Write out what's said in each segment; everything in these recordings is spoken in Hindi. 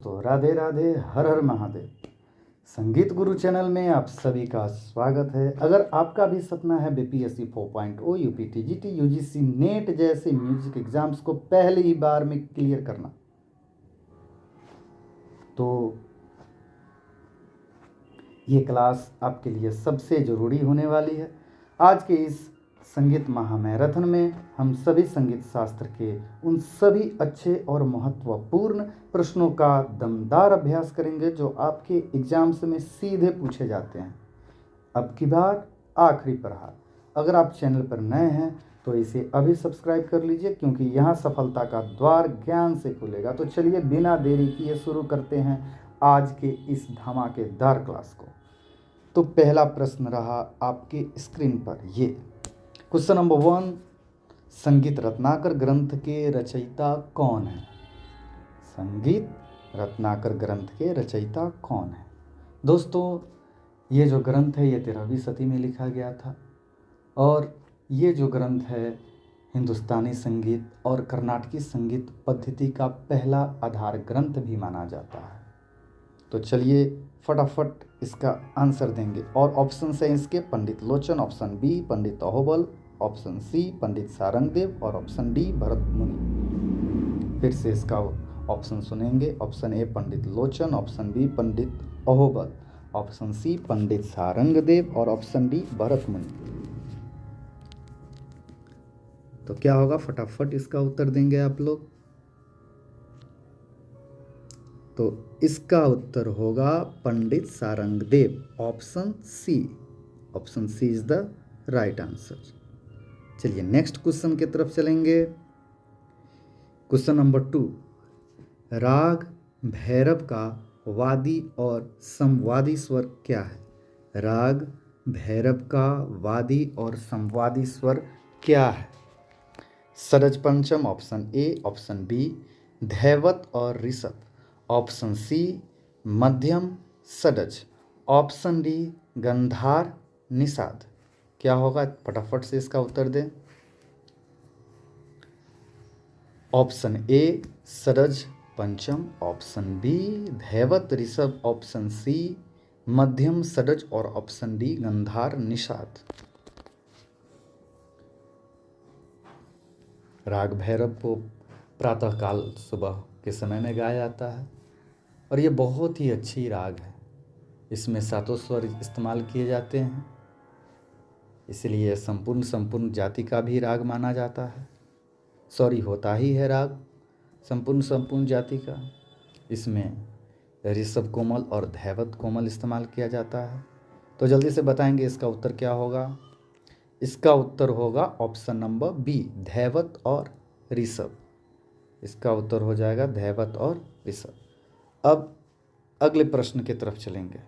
तो राधे राधे, हर हर महादेव। संगीत गुरु चैनल में आप सभी का स्वागत है। अगर आपका भी सपना है BPSC 4.0, UP TGT, UGC net जैसे म्यूजिक एग्जाम्स को पहली ही बार में क्लियर करना, तो ये क्लास आपके लिए सबसे ज़रूरी होने वाली है। आज के इस संगीत महामैराथन में हम सभी संगीत शास्त्र के उन सभी अच्छे और महत्वपूर्ण प्रश्नों का दमदार अभ्यास करेंगे जो आपके एग्जाम्स में सीधे पूछे जाते हैं। अब की बार आखिरी प्रहार। अगर आप चैनल पर नए हैं तो इसे अभी सब्सक्राइब कर लीजिए, क्योंकि यहाँ सफलता का द्वार ज्ञान से खुलेगा। तो चलिए बिना देरी किए शुरू करते हैं आज के इस धमाकेदार क्लास को। तो पहला प्रश्न रहा आपके स्क्रीन पर, ये क्वेश्चन नंबर 1, संगीत रत्नाकर ग्रंथ के रचयिता कौन है? संगीत रत्नाकर ग्रंथ के रचयिता कौन है? दोस्तों, ये जो ग्रंथ है ये 13वीं सदी में लिखा गया था, और ये जो ग्रंथ है हिंदुस्तानी संगीत और कर्नाटकी संगीत पद्धति का पहला आधार ग्रंथ भी माना जाता है। तो चलिए फटाफट इसका आंसर देंगे। और ऑप्शन है इसके पंडित Lochan, option b Pandit Ahobal, option c Pandit Sarangdev और ऑप्शन डी भरत मुनि। फिर से इसका ऑप्शन सुनेंगे। Option a Pandit Lochan, option b Pandit Ahobal, option c Pandit Sarangdev और ऑप्शन डी भरत मुनि। तो क्या होगा, फटाफट इसका उत्तर देंगे आप लोग। तो इसका उत्तर होगा Pandit Sarangdev, option c. Option C is the right answer. चलिए नेक्स्ट क्वेश्चन की तरफ चलेंगे। क्वेश्चन नंबर 2, राग भैरव का वादी और समवादी स्वर क्या है? राग भैरव का वादी और समवादी स्वर क्या है? सरज पंचम, ऑप्शन ए, ऑप्शन बी धैवत और ऋषभ, ऑप्शन सी मध्यम सडज, ऑप्शन डी गंधार निषाद। क्या होगा, फटाफट से इसका उत्तर दें। ऑप्शन ए सरज पंचम, option B धैवत Rishabh, option C मध्यम सडज और ऑप्शन डी गंधार निषाद। राग भैरव को प्रातःकाल सुबह के समय में गाया जाता है, और ये बहुत ही अच्छी राग है। इसमें सातों स्वर इस्तेमाल किए जाते हैं, इसलिए संपूर्ण जाति का भी राग माना जाता है। होता ही है राग संपूर्ण जाति का। इसमें ऋषभ कोमल और धैवत कोमल इस्तेमाल किया जाता है। तो जल्दी से बताएंगे इसका उत्तर क्या होगा। इसका उत्तर होगा ऑप्शन नंबर बी, धैवत और ऋषभ। इसका उत्तर हो जाएगा धैवत और ऋषभ। अब अगले प्रश्न की तरफ चलेंगे।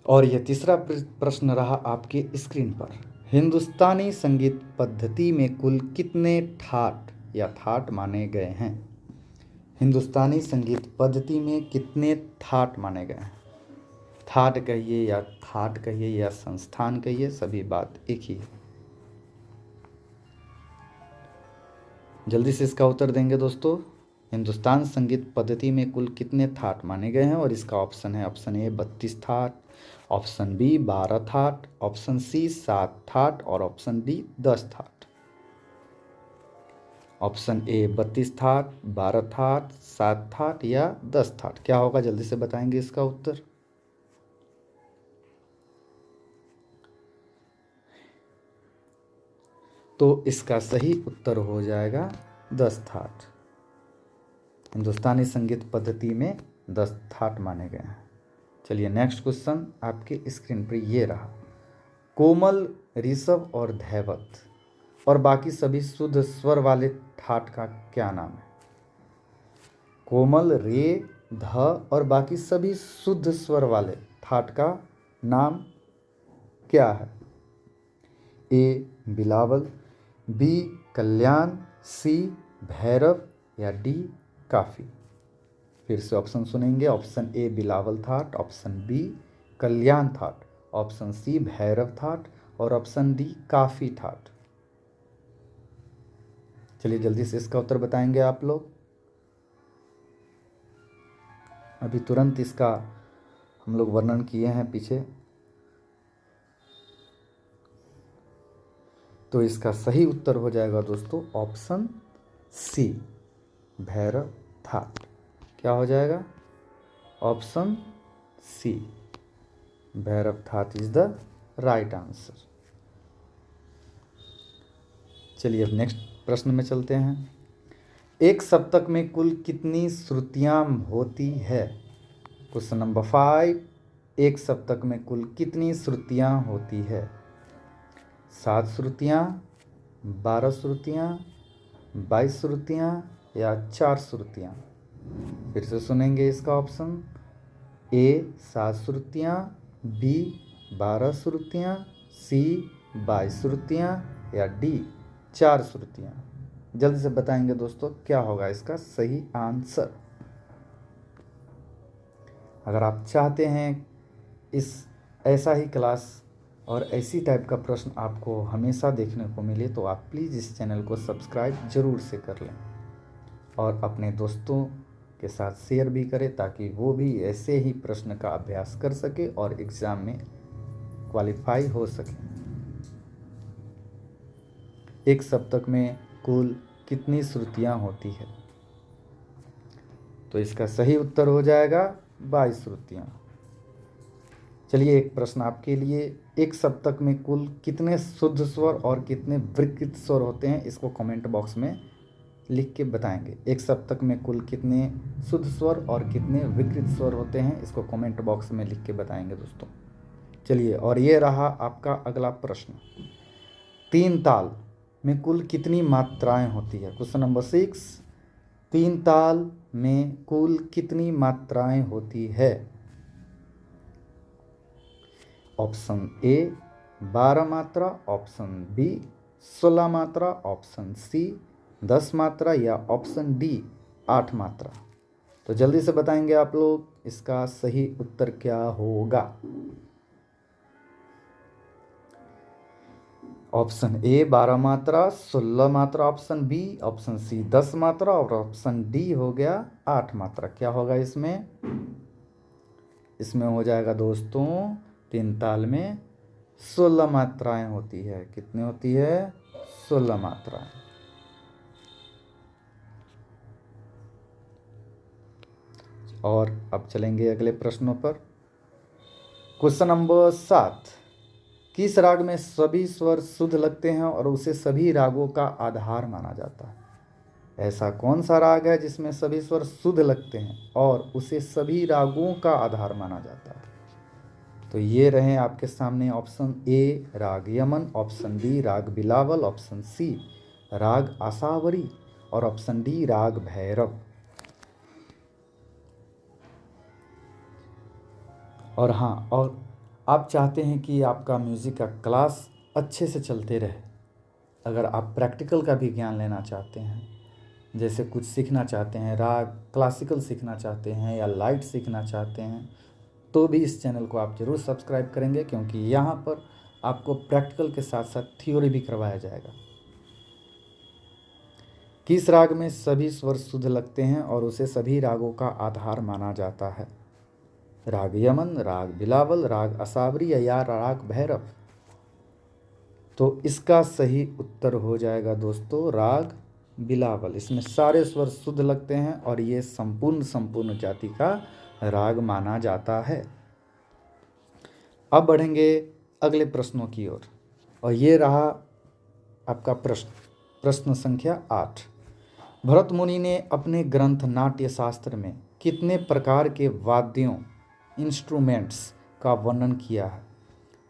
और यह तीसरा प्रश्न रहा आपके स्क्रीन पर। हिंदुस्तानी संगीत पद्धति में कुल कितने ठाट या थाट माने गए हैं? हिंदुस्तानी संगीत पद्धति में कितने ठाट माने गए हैं? थाट कहिए या थाट कहिए या संस्थान कहिए, सभी बात एक ही है। जल्दी से इसका उत्तर देंगे दोस्तों। हिंदुस्तान संगीत पद्धति में कुल कितने थाट माने गए हैं? और इसका ऑप्शन है, ऑप्शन ए 32 थाट, ऑप्शन बी 12 थाट, ऑप्शन सी 7 थाट और ऑप्शन डी 10 थाट। ऑप्शन ए 32 थाट, 12 थाट, 7 थाट या 10 थाट। क्या होगा, जल्दी से बताएंगे इसका उत्तर। तो इसका सही उत्तर हो जाएगा 10 थाट। हिंदुस्तानी संगीत पद्धति में 10 थाट माने गए हैं। चलिए नेक्स्ट क्वेश्चन आपके स्क्रीन पर ये रहा। कोमल, ऋषभ और धैवत और बाकी सभी शुद्ध स्वर वाले ठाट का क्या नाम है? कोमल, रे, ध और बाकी सभी शुद्ध स्वर वाले ठाट का नाम क्या है? A Bilawal, B Kalyan, C Bhairav या डी काफी। फिर से ऑप्शन सुनेंगे। ऑप्शन ए बिलावल थाट, ऑप्शन बी कल्याण थाट, ऑप्शन सी भैरव थाट और ऑप्शन डी काफी थाट। चलिए जल्दी से इसका उत्तर बताएंगे आप लोग। अभी तुरंत इसका हम लोग वर्णन किए हैं पीछे। तो इसका सही उत्तर हो जाएगा दोस्तों ऑप्शन सी, भैरव था। क्या हो जाएगा? ऑप्शन सी, भैरव थाट इज द राइट आंसर। चलिए अब नेक्स्ट प्रश्न में चलते हैं। एक सप्तक में कुल कितनी श्रुतियां होती है? क्वेश्चन नंबर 5, एक सप्तक में कुल कितनी श्रुतियां होती है? 7 श्रुतियां, 12 श्रुतियां, 22 श्रुतियां या 4 श्रुतियां? फिर से सुनेंगे इसका ऑप्शन। ए 7 श्रुतियां, बी 12 श्रुतियां, सी 22 श्रुतियां या डी 4 श्रुतियां? जल्दी से बताएंगे दोस्तों क्या होगा इसका सही आंसर। अगर आप चाहते हैं इस ऐसा ही क्लास और ऐसी टाइप का प्रश्न आपको हमेशा देखने को मिले तो आप प्लीज़ इस चैनल को सब्सक्राइब ज़रूर से कर लें और अपने दोस्तों के साथ शेयर भी करें ताकि वो भी ऐसे ही प्रश्न का अभ्यास कर सके और एग्ज़ाम में क्वालिफाई हो सके। एक सप्तक में कुल कितनी श्रुतियां होती है? तो इसका सही उत्तर हो जाएगा 22 श्रुतियां। चलिए एक प्रश्न आपके लिए। एक सप्तक में कुल कितने शुद्ध स्वर और कितने विकृत स्वर होते हैं? इसको कमेंट बॉक्स में लिख के बताएंगे। एक सप्तक में कुल कितने शुद्ध स्वर और कितने विकृत स्वर होते हैं? इसको कमेंट बॉक्स में लिख के बताएंगे दोस्तों। चलिए और ये रहा आपका अगला प्रश्न। 3 ताल में कुल कितनी मात्राएं होती है? क्वेश्चन नंबर 6, 3 ताल में कुल कितनी मात्राएं होती है? ऑप्शन ए 12 मात्रा, ऑप्शन बी 16 मात्रा, ऑप्शन सी 10 मात्रा या ऑप्शन डी 8 मात्रा? तो जल्दी से बताएंगे आप लोग इसका सही उत्तर क्या होगा। ऑप्शन ए 12 मात्रा, 16 मात्रा, ऑप्शन बी, ऑप्शन सी 10 मात्रा और ऑप्शन डी हो गया 8 मात्रा। क्या होगा इसमें? इसमें हो जाएगा दोस्तों 3 ताल में 16 मात्राएं होती है। कितनी होती है? 16 मात्राएं। और अब चलेंगे अगले प्रश्नों पर। क्वेश्चन नंबर 7, किस राग में सभी स्वर शुद्ध लगते हैं और उसे सभी रागों का आधार माना जाता है? ऐसा कौन सा राग है जिसमें सभी स्वर शुद्ध लगते हैं और उसे सभी रागों का आधार माना जाता है? तो ये रहे आपके सामने ऑप्शन ए राग यमन, ऑप्शन बी राग बिलावल, ऑप्शन सी राग आसावरी और ऑप्शन डी राग भैरव। और हाँ, और आप चाहते हैं कि आपका म्यूज़िक का क्लास अच्छे से चलते रहे, अगर आप प्रैक्टिकल का भी ज्ञान लेना चाहते हैं, जैसे कुछ सीखना चाहते हैं, राग क्लासिकल सीखना चाहते हैं या लाइट सीखना चाहते हैं, तो भी इस चैनल को आप ज़रूर सब्सक्राइब करेंगे क्योंकि यहाँ पर आपको प्रैक्टिकल के साथ साथ थ्योरी भी करवाया जाएगा। किस राग में सभी स्वर शुद्ध लगते हैं और उसे सभी रागों का आधार माना जाता है? राग यमन, राग बिलावल, राग असावरी या राग भैरव? तो इसका सही उत्तर हो जाएगा दोस्तों राग बिलावल। इसमें सारे स्वर शुद्ध लगते हैं और ये संपूर्ण जाति का राग माना जाता है। अब बढ़ेंगे अगले प्रश्नों की ओर और ये रहा आपका प्रश्न संख्या 8। भरत मुनि ने अपने ग्रंथ नाट्य शास्त्र में कितने प्रकार के वाद्यों इंस्ट्रूमेंट्स का वर्णन किया है?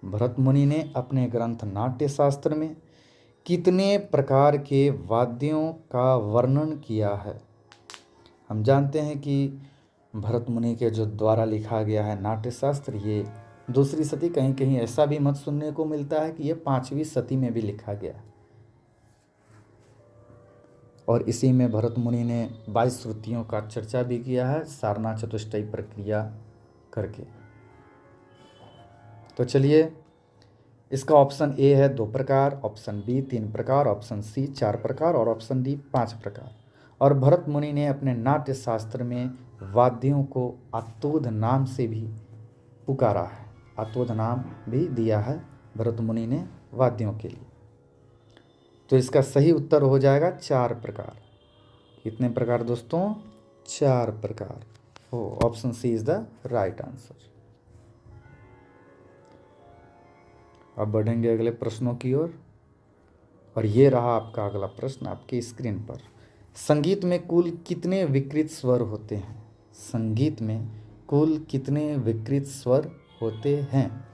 भरत मुनि ने अपने ग्रंथ नाट्य शास्त्र में कितने प्रकार के वाद्यों का वर्णन किया है? हम जानते हैं कि भरत मुनि के जो द्वारा लिखा गया है नाट्य शास्त्र, ये दूसरी सदी, कहीं कहीं ऐसा भी मत सुनने को मिलता है कि ये 5वीं सदी में भी लिखा गया। और इसी में भरत मुनि ने 22 श्रुतियों का चर्चा भी किया है सारना चतुष्टयी प्रक्रिया करके। तो चलिए इसका ऑप्शन ए है 2 प्रकार, ऑप्शन बी 3 प्रकार, ऑप्शन सी 4 प्रकार और ऑप्शन डी 5 प्रकार। और भरत मुनि ने अपने नाट्य शास्त्र में वाद्यों को आतोध नाम से भी पुकारा है, आतोध नाम भी दिया है भरत मुनि ने वाद्यों के लिए। तो इसका सही उत्तर हो जाएगा 4 प्रकार। कितने प्रकार दोस्तों? 4 प्रकार। हो, option C is the right answer. अब बढ़ेंगे अगले प्रश्नों की ओर, और ये रहा आपका अगला प्रश्न आपकी स्क्रीन पर। संगीत में कुल कितने विकृत स्वर होते हैं? संगीत में कुल कितने विकृत स्वर होते हैं?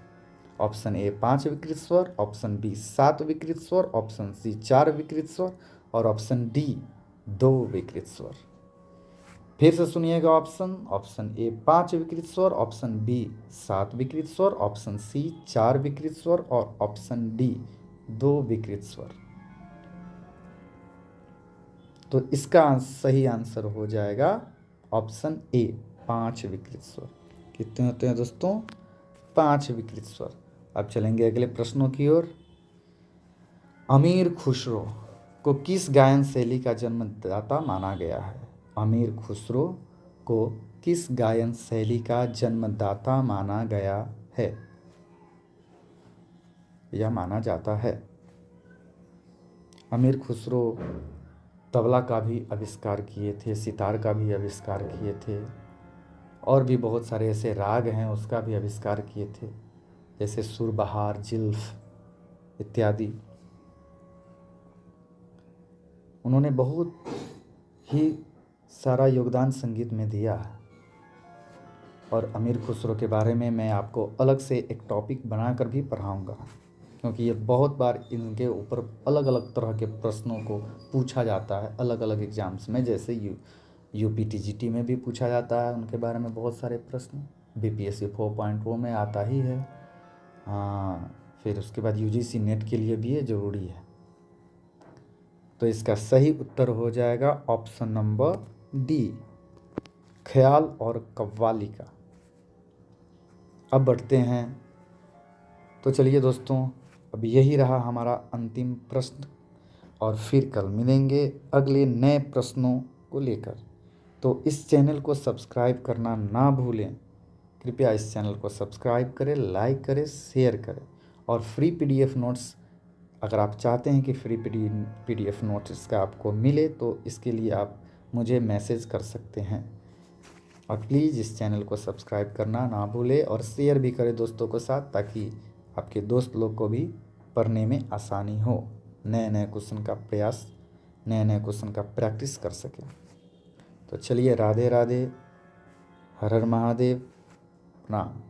ऑप्शन ए 5 विकृत स्वर, ऑप्शन बी 7 विकृत स्वर, ऑप्शन सी 4 विकृत स्वर और ऑप्शन डी 2 विकृत स्वर। फिर से सुनिएगा ऑप्शन ए 5 विकृत स्वर, ऑप्शन बी 7 विकृत स्वर, ऑप्शन सी 4 विकृत स्वर और ऑप्शन डी 2 विकृत स्वर। तो इसका सही आंसर हो जाएगा ऑप्शन ए 5 विकृत स्वर। कितने होते हैं दोस्तों? 5 विकृत स्वर। अब चलेंगे अगले प्रश्नों की ओर। अमीर खुसरो को किस गायन शैली का जन्मदाता माना गया है? अमीर खुसरो को किस गायन शैली का जन्मदाता माना गया है या माना जाता है? अमीर खुसरो तबला का भी आविष्कार किए थे, सितार का भी आविष्कार किए थे और भी बहुत सारे ऐसे राग हैं उसका भी आविष्कार किए थे, जैसे सुरबहार, जिल्फ इत्यादि। उन्होंने बहुत ही सारा योगदान संगीत में दिया है। और अमीर खुसरो के बारे में मैं आपको अलग से एक टॉपिक बनाकर भी पढ़ाऊंगा, क्योंकि ये बहुत बार इनके ऊपर अलग अलग तरह के प्रश्नों को पूछा जाता है अलग अलग एग्जाम्स में। जैसे यूपीटीजीटी में भी पूछा जाता है उनके बारे में बहुत सारे प्रश्न, बीपीएससी 4.0 में आता ही है। फिर उसके बाद यूजीसी नेट के लिए भी ये ज़रूरी है। तो इसका सही उत्तर हो जाएगा ऑप्शन नंबर डी, ख्याल और कव्वाली का। अब बढ़ते हैं। तो चलिए दोस्तों, अब यही रहा हमारा अंतिम प्रश्न और फिर कल मिलेंगे अगले नए प्रश्नों को लेकर। तो इस चैनल को सब्सक्राइब करना ना भूलें। कृपया इस चैनल को सब्सक्राइब करें, लाइक करें, शेयर करें। और फ्री पीडीएफ नोट्स अगर आप चाहते हैं कि फ्री पीडीएफ नोट्स का आपको मिले तो इसके लिए आप मुझे मैसेज कर सकते हैं। और प्लीज़ इस चैनल को सब्सक्राइब करना ना भूलें और शेयर भी करें दोस्तों के साथ, ताकि आपके दोस्त लोग को भी पढ़ने में आसानी हो, नए नए क्वेश्चन का प्रैक्टिस कर सकें। तो चलिए, राधे राधे, हर हर महादेव, प्रणाम।